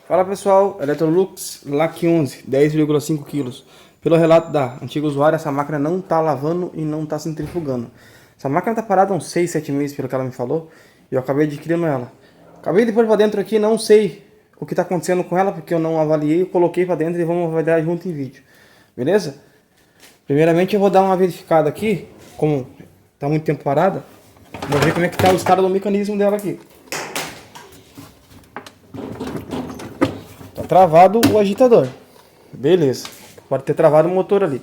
Fala pessoal, Electrolux LAC 11, 10,5 kg. Pelo relato da antiga usuária, essa máquina não está lavando e não está centrifugando. Essa máquina está parada há uns 6, 7 meses, pelo que ela me falou, e eu acabei adquirindo ela. Acabei de pôr para dentro aqui, não sei o que está acontecendo com ela, porque eu não avaliei, eu coloquei para dentro e vamos avaliar junto em vídeo. Beleza? Primeiramente eu vou dar uma verificada aqui, como está muito tempo parada, vou ver como é que está o estado do mecanismo dela aqui. Travado o agitador, beleza, pode ter travado o motor ali,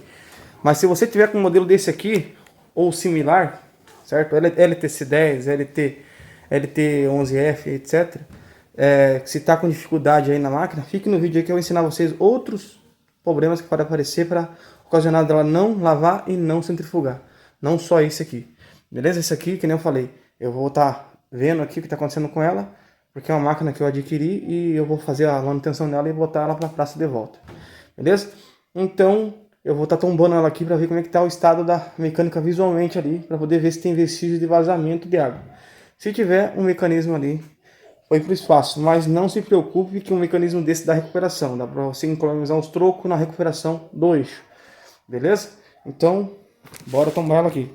mas se você tiver com um modelo desse aqui ou similar, certo, LTC10, LT11F, etc, se está com dificuldade aí na máquina, fique no vídeo aí que eu vou ensinar vocês outros problemas que podem aparecer para ocasionar dela não lavar e não centrifugar, não só esse aqui, beleza? Esse aqui, que nem eu falei, eu vou estar vendo aqui o que está acontecendo com ela, porque é uma máquina que eu adquiri e eu vou fazer a manutenção dela e botar ela para a praça de volta, beleza? Então eu vou estar tombando ela aqui para ver como é que está o estado da mecânica visualmente ali, para poder ver se tem vestígios de vazamento de água. Se tiver um mecanismo ali, foi para o espaço, mas não se preocupe que um mecanismo desse dá recuperação, dá para você economizar uns trocos na recuperação do eixo, beleza? Então bora tombar ela aqui.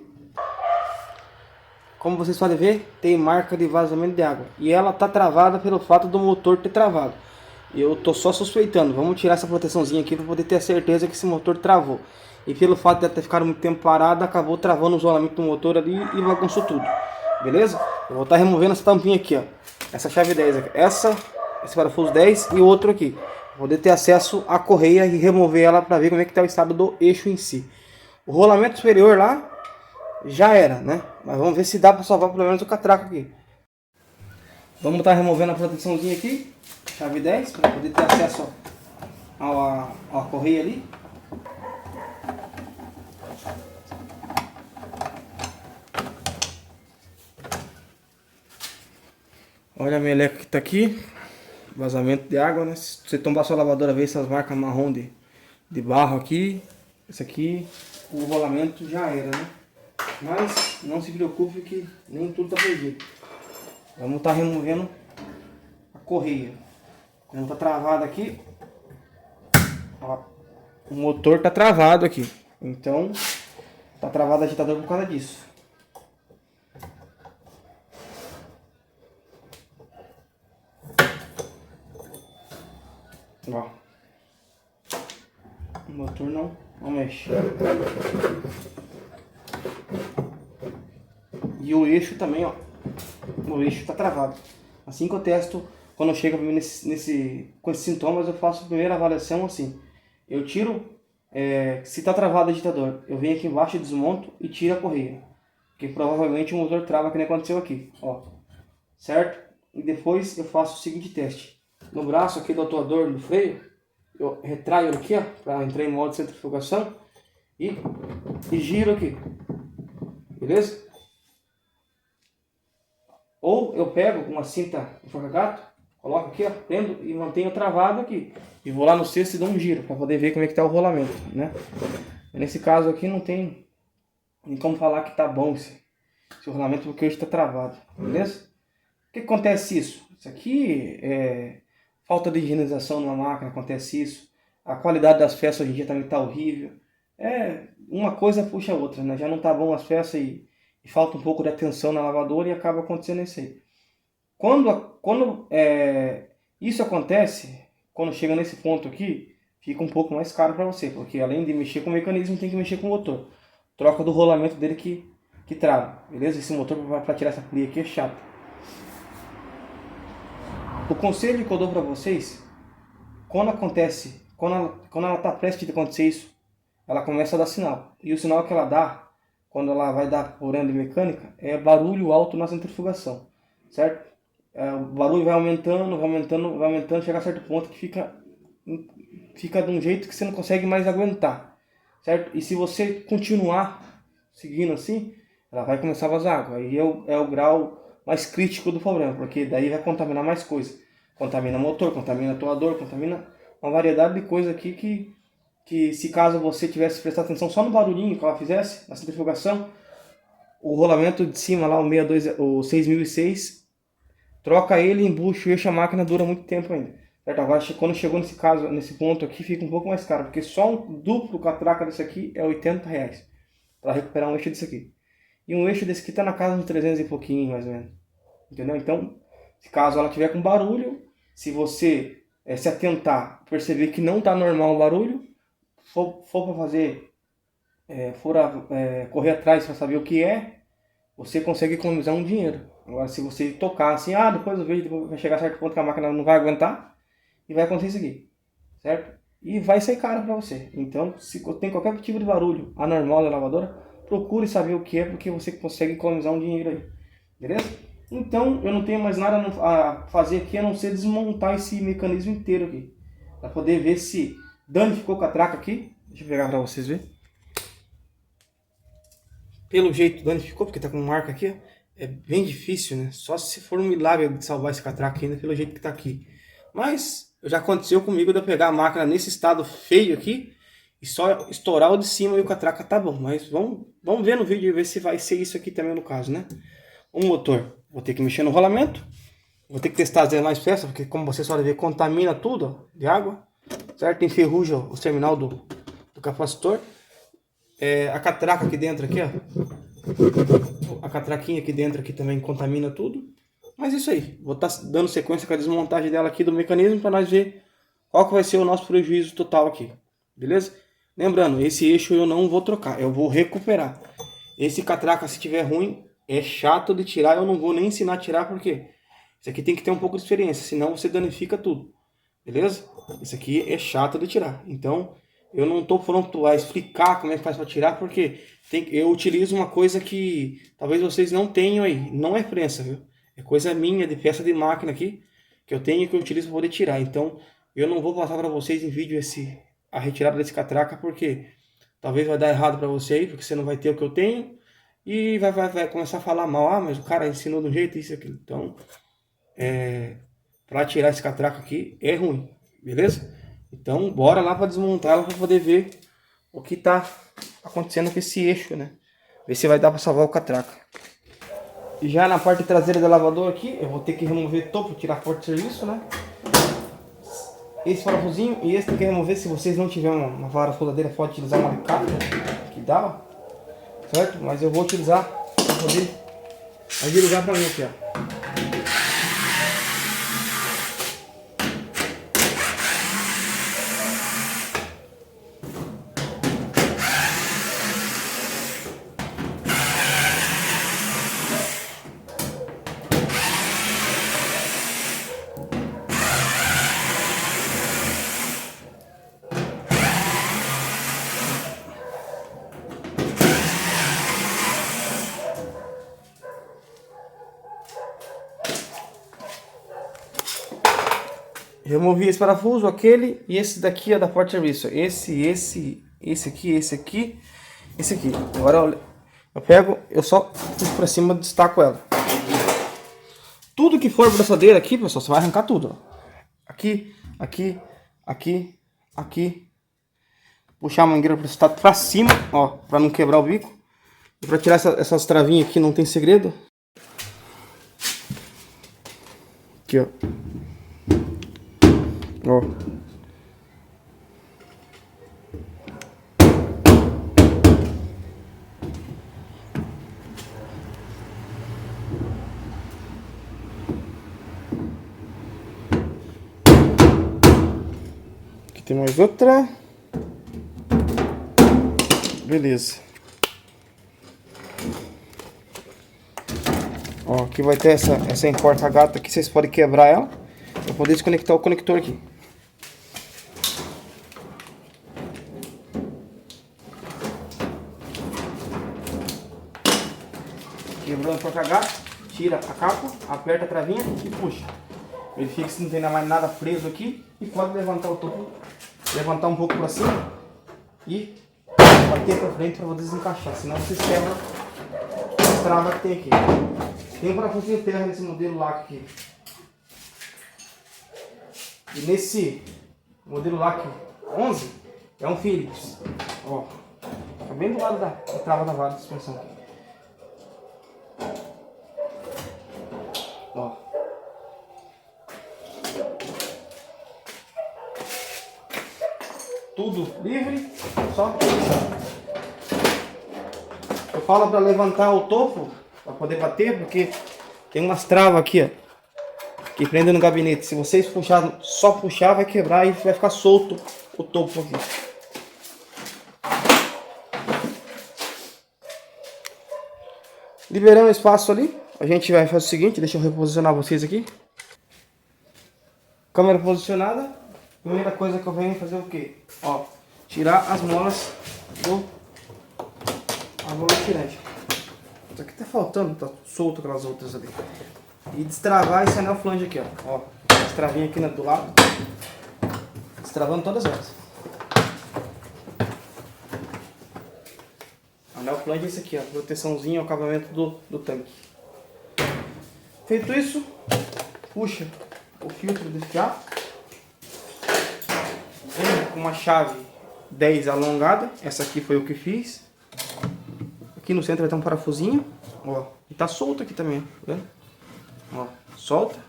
Como vocês podem ver, tem marca de vazamento de água. E ela está travada pelo fato do motor ter travado. Eu tô só suspeitando. Vamos tirar essa proteçãozinha aqui para poder ter a certeza que esse motor travou. E pelo fato de ela ter ficado muito tempo parada, acabou travando o isolamento do motor ali e bagunçou tudo. Beleza? Eu vou estar removendo essa tampinha aqui, ó. Essa chave 10 aqui. Esse parafuso 10 e o outro aqui. Vou poder ter acesso à correia e remover ela para ver como é que está o estado do eixo em si. O rolamento superior lá já era, né? Mas vamos ver se dá para salvar pelo menos o catraco aqui. Vamos estar removendo a proteçãozinha aqui, chave 10, para poder ter acesso à correia ali. Olha a meleca que está aqui, vazamento de água, né? Se você tombar sua lavadora, vê essas marcas marrom de barro aqui. Esse aqui, o rolamento já era, né? Mas não se preocupe que nem tudo está perdido. Vamos estar removendo a correia. Como está travado aqui, ó, o motor está travado aqui. Então, está travado o agitador por causa disso. Ó, o motor não mexe. E o eixo também, ó. O eixo está travado. Assim que eu testo, quando chega para mim com esses sintomas, eu faço a primeira avaliação assim. Eu tiro, se está travado o agitador, eu venho aqui embaixo, desmonto e tiro a correia. Porque provavelmente o motor trava, que nem aconteceu aqui, ó. Certo? E depois eu faço o seguinte teste. No braço aqui do atuador do freio, eu retraio aqui, ó, para entrar em modo de centrifugação e giro aqui. Beleza? Ou eu pego uma cinta enforca-gato, coloco aqui, ó, prendo e mantenho travado aqui. E vou lá no cesto e dou um giro para poder ver como é que tá o rolamento, né? Nesse caso aqui não tem nem como falar que tá bom esse rolamento, porque hoje está travado, beleza? Por que acontece isso? Isso aqui é falta de higienização numa máquina, acontece isso. A qualidade das peças hoje em dia também tá horrível. Uma coisa puxa a outra, né? Já não tá bom as peças e falta um pouco de atenção na lavadora e acaba acontecendo isso aí. Quando isso acontece, quando chega nesse ponto aqui, fica um pouco mais caro para você, porque além de mexer com o mecanismo, tem que mexer com o motor. Troca do rolamento dele que trava, beleza? Esse motor para tirar essa polia aqui é chato. O conselho que eu dou para vocês, quando ela está prestes a acontecer isso, ela começa a dar sinal. E o sinal que ela dá, quando ela vai dar problema de mecânica, é barulho alto na centrifugação, certo? O barulho vai aumentando, chega a certo ponto que fica de um jeito que você não consegue mais aguentar, certo? E se você continuar seguindo assim, ela vai começar a vazar água. Aí é o grau mais crítico do problema, porque daí vai contaminar mais coisa. Contamina motor, contamina atuador, contamina uma variedade de coisa aqui que se caso você tivesse prestado atenção só no barulhinho que ela fizesse, na centrifugação, o rolamento de cima lá, o 6006, troca ele, embucha o eixo, a máquina dura muito tempo ainda. Certo? Agora, quando chegou nesse caso, nesse ponto aqui, fica um pouco mais caro, porque só um duplo catraca desse aqui é R$ 80 para recuperar um eixo desse aqui. E um eixo desse aqui tá na casa de 300 e pouquinho, mais ou menos. Entendeu? Então, se caso ela tiver com barulho, se você se atentar, perceber que não tá normal o barulho, for para fazer, correr atrás para saber o que é, você consegue economizar um dinheiro. Agora, se você tocar assim, depois eu vejo, depois vai chegar a certo ponto que a máquina não vai aguentar, e vai acontecer isso aqui, certo? E vai ser caro para você. Então, se tem qualquer tipo de barulho anormal da lavadora, procure saber o que é, porque você consegue economizar um dinheiro aí, beleza? Então, eu não tenho mais nada a fazer aqui, a não ser desmontar esse mecanismo inteiro aqui, para poder ver se danificou a catraca aqui. Deixa eu pegar para vocês verem. Pelo jeito danificou, porque tá com marca aqui, ó. É bem difícil, né? Só se for um milagre de salvar esse catraca ainda, pelo jeito que tá aqui. Mas já aconteceu comigo de eu pegar a máquina nesse estado feio aqui e só estourar o de cima e o catraca tá bom. Mas vamos ver no vídeo e ver se vai ser isso aqui também no caso, né? O motor, vou ter que mexer no rolamento. Vou ter que testar as demais peças, porque como você só ver, contamina tudo, ó, de água. Certo? Enferruja o terminal do capacitor. A catraca aqui dentro, aqui, ó. A catraquinha aqui dentro aqui também contamina tudo. Mas isso aí, vou estar dando sequência com a desmontagem dela aqui do mecanismo para nós ver qual que vai ser o nosso prejuízo total aqui, beleza? Lembrando, esse eixo eu não vou trocar, eu vou recuperar. Esse catraca, se tiver ruim, é chato de tirar, eu não vou nem ensinar a tirar, porque isso aqui tem que ter um pouco de experiência, senão você danifica tudo, beleza? Isso aqui é chato de tirar, então eu não estou pronto a explicar como é que faz para tirar, porque eu utilizo uma coisa que talvez vocês não tenham aí, não é prensa, viu? É coisa minha, de peça de máquina aqui, que eu tenho e que eu utilizo para poder tirar. Então, eu não vou passar para vocês em vídeo a retirada desse catraca, porque talvez vai dar errado para você aí, porque você não vai ter o que eu tenho, e vai começar a falar mal. Mas o cara ensinou de um jeito, isso e aquilo. Então, para tirar esse catraca aqui, é ruim, beleza? Então, bora lá para desmontar ela, para poder ver o que tá acontecendo com esse eixo, né? Ver se vai dar para salvar o catraca. Já na parte traseira da lavadora aqui, eu vou ter que remover topo, tirar a porta de serviço, né? Esse parafusinho e esse tem que remover. Se vocês não tiverem uma vara soldadeira, pode utilizar uma alicate, que dá, certo? Mas eu vou utilizar para poder agilizar para mim aqui, ó. Removi esse parafuso, aquele e esse daqui é da porta de serviço. Esse aqui. Agora eu pego, eu só puxo pra cima e destaco ela. Tudo que for braçadeira aqui, pessoal, você vai arrancar tudo, ó. Aqui. Puxar a mangueira pra cima, ó, pra não quebrar o bico. E pra tirar essas travinhas aqui não tem segredo. Aqui, ó. Ó. Aqui tem mais outra. Beleza. Ó, aqui vai ter essa enforca-gata aqui, vocês podem quebrar ela para poder desconectar o conector aqui. Quebrou a enforca-gata, tira a capa, aperta a travinha e puxa. Verifique se não tem mais nada preso aqui e pode levantar o topo, levantar um pouco para cima e bater para frente para poder desencaixar, senão vocês quebram as travas que tem aqui. Tem um parafusinho terra nesse modelo LAC aqui. E nesse modelo LAC 11 é um Phillips. Ó, fica bem do lado da trava da vara de suspensão aqui. Ó. tudo livre, só puxar. Eu falo para levantar o topo, para poder bater, porque tem umas travas aqui, ó, que prendem no gabinete. Se vocês puxar, só puxar, vai quebrar e vai ficar solto o topo aqui. Liberando o espaço ali, a gente vai fazer o seguinte, deixa eu reposicionar vocês aqui. Câmera posicionada, primeira coisa que eu venho fazer o quê? Ó, tirar as molas do tirante. Isso aqui tá faltando, tá solto aquelas outras ali. E destravar esse anel flange aqui, ó. Destravinha aqui do lado. Destravando todas elas. Anel flange é esse aqui, ó. Proteçãozinha ao acabamento do tanque. Feito isso, puxa o filtro desse ar. Vem com uma chave 10 alongada. Essa aqui foi o que fiz. Aqui no centro vai ter um parafusinho. Ó. E tá solto aqui também, tá vendo? Ó, solta.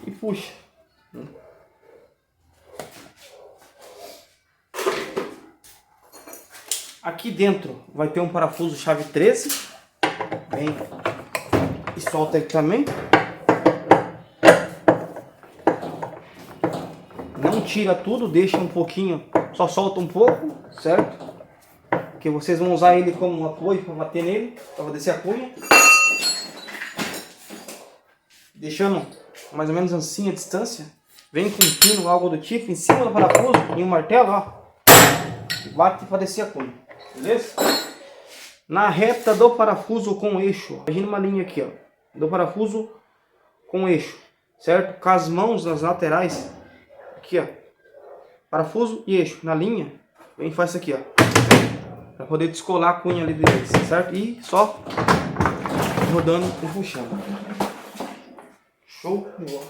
E puxa. Aqui dentro vai ter um parafuso chave 13. Vem e solta aqui também. Não tira tudo, deixa um pouquinho, só solta um pouco, certo? Porque vocês vão usar ele como um apoio para bater nele, para descer a cunha. Deixando mais ou menos assim a distância. Vem com um pino, algo do tipo, em cima do parafuso e um martelo, ó. E bate para descer a cunha, beleza? Na reta do parafuso com eixo, imagina uma linha aqui, ó, do parafuso com eixo, certo? Com as mãos nas laterais, aqui, ó, parafuso e eixo na linha, vem e faz isso aqui, ó, para poder descolar a cunha ali deles, certo? E só rodando e puxando. Show de bola.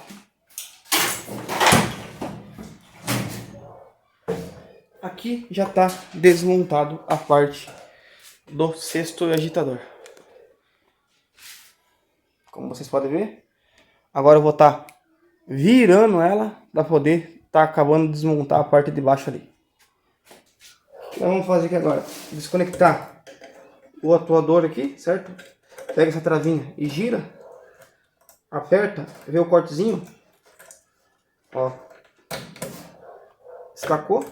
Aqui já está desmontado a parte do cesto agitador. Como vocês podem ver, agora eu vou estar virando ela para poder estar acabando de desmontar a parte de baixo ali. O que nós vamos fazer aqui agora? Desconectar o atuador aqui, certo? Pega essa travinha e gira, aperta, vê o cortezinho, ó, destacou.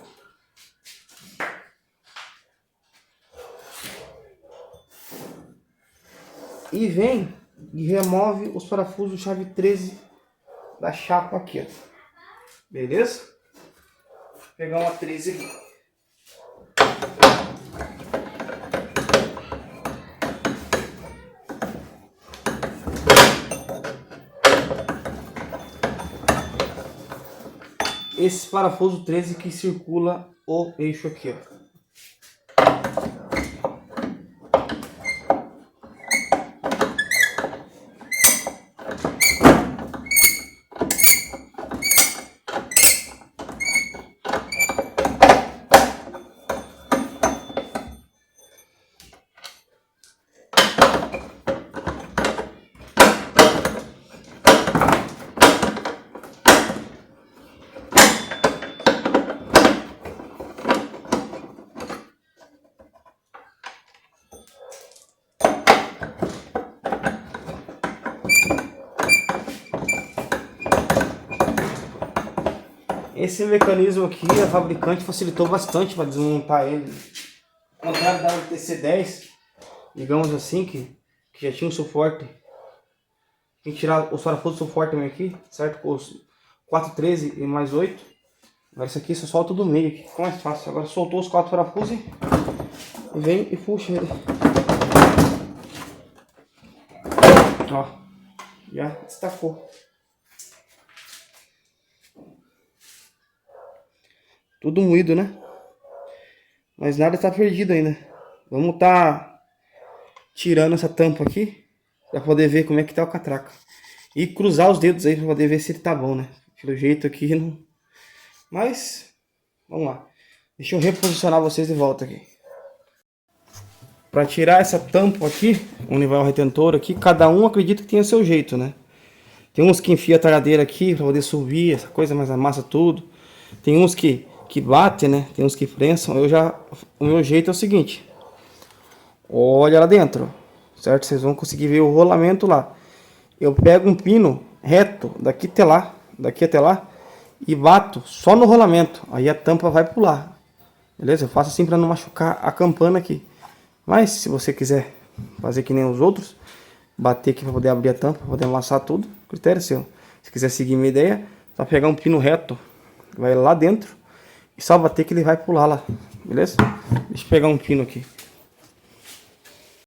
E vem e remove os parafusos chave 13 da chapa aqui, ó. Beleza? Vou pegar uma 13 aqui. Esse parafuso 13 que circula o eixo aqui, ó. Esse mecanismo aqui, a fabricante facilitou bastante para desmontar ele. Ao contrário da TC10, digamos assim, que já tinha um suporte. Tem que tirar os parafusos do suporte também aqui, certo? Com os 413 e mais 8. Agora isso aqui só solta do meio, aqui fica mais fácil. Agora soltou os 4 parafusos e vem e puxa ele. Ó, já destacou. Tudo moído, né? Mas nada está perdido ainda. Vamos estar tirando essa tampa aqui para poder ver como é que tá o catraca. E cruzar os dedos aí para poder ver se ele tá bom, né? Pelo jeito aqui não... Mas, vamos lá. Deixa eu reposicionar vocês de volta aqui. Para tirar essa tampa aqui, o nível retentor aqui, cada um acredita que tem o seu jeito, né? Tem uns que enfia a talhadeira aqui para poder subir, essa coisa, mas amassa tudo. Tem uns que bate, né? Tem uns que prensam. O meu jeito é o seguinte. Olha lá dentro, certo? Vocês vão conseguir ver o rolamento lá. Eu pego um pino reto daqui até lá e bato só no rolamento. Aí a tampa vai pular. Beleza? Eu faço assim para não machucar a campana aqui. Mas se você quiser fazer que nem os outros, bater aqui para poder abrir a tampa, para poder amassar tudo, critério seu. Se quiser seguir minha ideia, só pegar um pino reto, vai lá dentro e só bater que ele vai pular lá. Beleza? Deixa eu pegar um pino aqui.